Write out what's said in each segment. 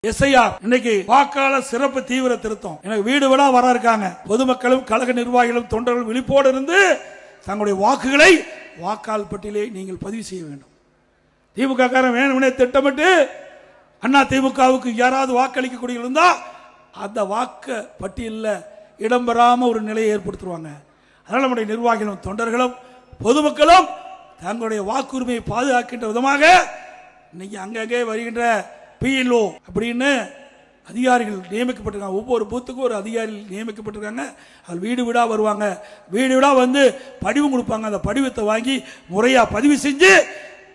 SIR இன்னைக்கு வாக்காளர் சிறப்பு தீவிர திருத்தம். எனக்கு வீடு வீடா வர இருக்காங்க. பொதுமக்களும் கழக நிர்வாகிகளும் தொண்டர்கள் விழிப்போடு இருந்து தங்களுடைய வாக்குகளை வாக்காளர் பட்டியலை நீங்கள் பதிவு செய்ய வேண்டும். திமுக காரன் வேணும்னே திட்டமிட்டு அண்ணா திமுகவுக்கு யாராவது வாக்களிக்கக்கூடிய இருந்தா அந்த வாக்கு பட்டியலில் இடம்பெறாம ஒரு நிலையை ஏற்படுத்துவாங்க. அதனால நம்முடைய நிர்வாகிகளும் தொண்டர்களும் பொதுமக்களும் தங்களுடைய வாக்குரிமையை பாதுகாக்கின்ற விதமாக இன்னைக்கு அங்கங்கே வருகின்ற பிஎல்ஓ அப்படின்னு அதிகாரிகள் நியமிக்கப்பட்டிருக்காங்க. ஒவ்வொரு பூத்துக்கும் ஒரு அதிகாரிகள் நியமிக்கப்பட்டிருக்காங்க. அது வீடு வீடா வருவாங்க. வீடு வீடா வந்து படிவம் கொடுப்பாங்க. அந்த படிவத்தை வாங்கி முறையா பதிவு செஞ்சு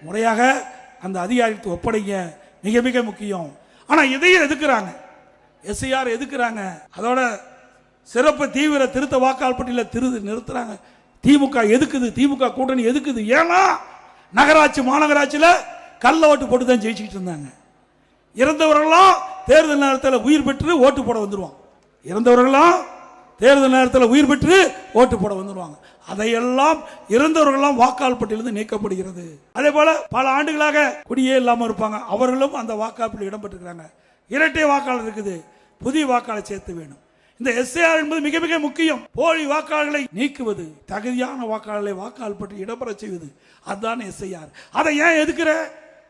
முறையாக அந்த அதிகாரிக்கு ஒப்படைங்க. மிக மிக முக்கியம். ஆனா இதையும் எதுக்குறாங்க, எஸ்ஐஆர் எதுக்குறாங்க, அதோட சிறப்பு தீவிர திருத்த வாக்காளர் பட்டியலில் நிறுத்துறாங்க. திமுக எதுக்குது, திமுக கூட்டணி எதுக்குது? ஏன்னா நகராட்சி மாநகராட்சியில் கள்ள ஓட்டு போட்டு தான் ஜெயிச்சுக்கிட்டு இருந்தாங்க. இறந்தவர்கள்லாம் தேர்தல் நேரத்தில் உயிர் பெற்று ஓட்டு போட வந்துருவாங்க. இறந்தவர்கள்லாம் தேர்தல் நேரத்தில் உயிர் பெற்று ஓட்டு போட வந்துருவாங்க. அதையெல்லாம் இறந்தவர்கள்லாம் வாக்காளர் பட்டியலிருந்து நீக்கப்படுகிறது. அதே போல பல ஆண்டுகளாக குடியே இல்லாமல் இருப்பாங்க. அவர்களும் அந்த வாக்காளர் பட்டியலில் இடம்பெற்றிருக்கிறாங்க. இரட்டை வாக்காளர் இருக்குது. புதிய வாக்காளர் சேர்த்து வேணும். இந்த எஸ்ஐஆர் என்பது மிக மிக முக்கியம். போலி வாக்காளர்களை நீக்குவது, தகுதியான வாக்காளர்களை வாக்காளர் பட்டியலில் இடம்பெற செய்வது, அதுதான் எஸ்ஐஆர். அதை ஏன் எதுக்குற?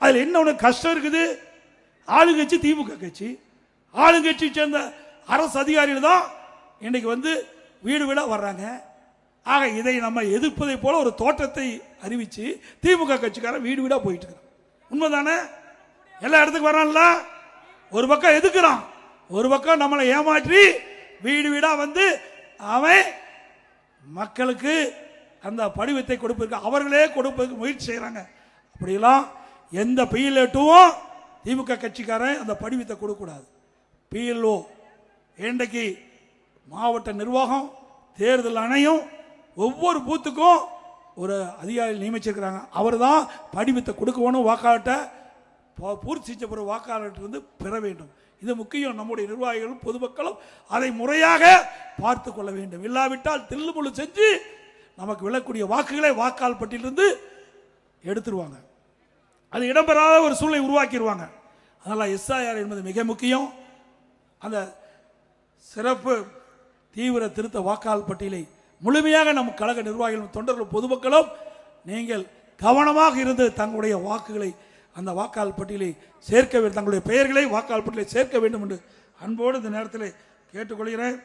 அதுல என்ன ஒன்று கஷ்டம் இருக்குது? ஆளுங்கட்சி திமுக கட்சி, ஆளுங்கட்சி சேர்ந்த அரசு அதிகாரிகள் தான் இன்னைக்கு வந்து வீடு வீடா வர்றாங்க. ஆக இதை நம்ம எதிர்ப்பதை போல ஒரு தோற்றத்தை அறிவிச்சு திமுக கட்சிக்காரன் வீடு வீடா போயிட்டு இருக்கிறான். உண்மைதானே? எல்லா இடத்துக்கு வரான்ல. ஒரு பக்கம் எதுக்குறான், ஒரு பக்கம் நம்மளை ஏமாற்றி வீடு வீடா வந்து அவன் மக்களுக்கு அந்த படிவத்தை கொடுப்பதற்கு அவர்களே கொடுப்பதற்கு முயற்சி செய்யறாங்க. அப்படியெல்லாம் எந்த பிஎல்ஓவும் திமுக கட்சிக்காரன் அந்த படிவத்தை கொடுக்கக்கூடாது. பிஎல்ஓ இன்றைக்கு மாவட்ட நிர்வாகம் தேர்தல் ஆணையம் ஒவ்வொரு பூத்துக்கும் ஒரு அதிகாரி நியமிச்சிருக்கிறாங்க. அவர் தான் படிவத்தை கொடுக்கணும். வாக்காளர்கிட்ட பூர்த்தி செஞ்ச பிறகு வாக்காளர்கிட்ட பெற வேண்டும். இது முக்கியம். நம்முடைய நிர்வாகிகளும் பொதுமக்களும் அதை முறையாக பார்த்து கொள்ள வேண்டும். இல்லாவிட்டால் தில்லுமுள்ளு செஞ்சு நமக்கு விழக்கூடிய வாக்குகளை வாக்காளர் பட்டியலிருந்து எடுத்துருவாங்க. அது இடம்பெறாத ஒரு சூழ்நிலை உருவாக்கிடுவாங்க. அதனால எஸ்ஐஆர் என்பது மிக முக்கியம். அந்த சிறப்பு தீவிர திருத்த வாக்காளர் பட்டியலை முழுமையாக நம் கழக நிர்வாகிகளும் தொண்டர்களும் பொதுமக்களும் நீங்கள் கவனமாக இருந்து தங்களுடைய வாக்குகளை அந்த வாக்காளர் பட்டியலை சேர்க்க வேண்டும். தங்களுடைய பெயர்களை வாக்காளர் பட்டியலை சேர்க்க வேண்டும் என்று அன்போடு இந்த நேரத்தில் கேட்டுக்கொள்கிறேன்.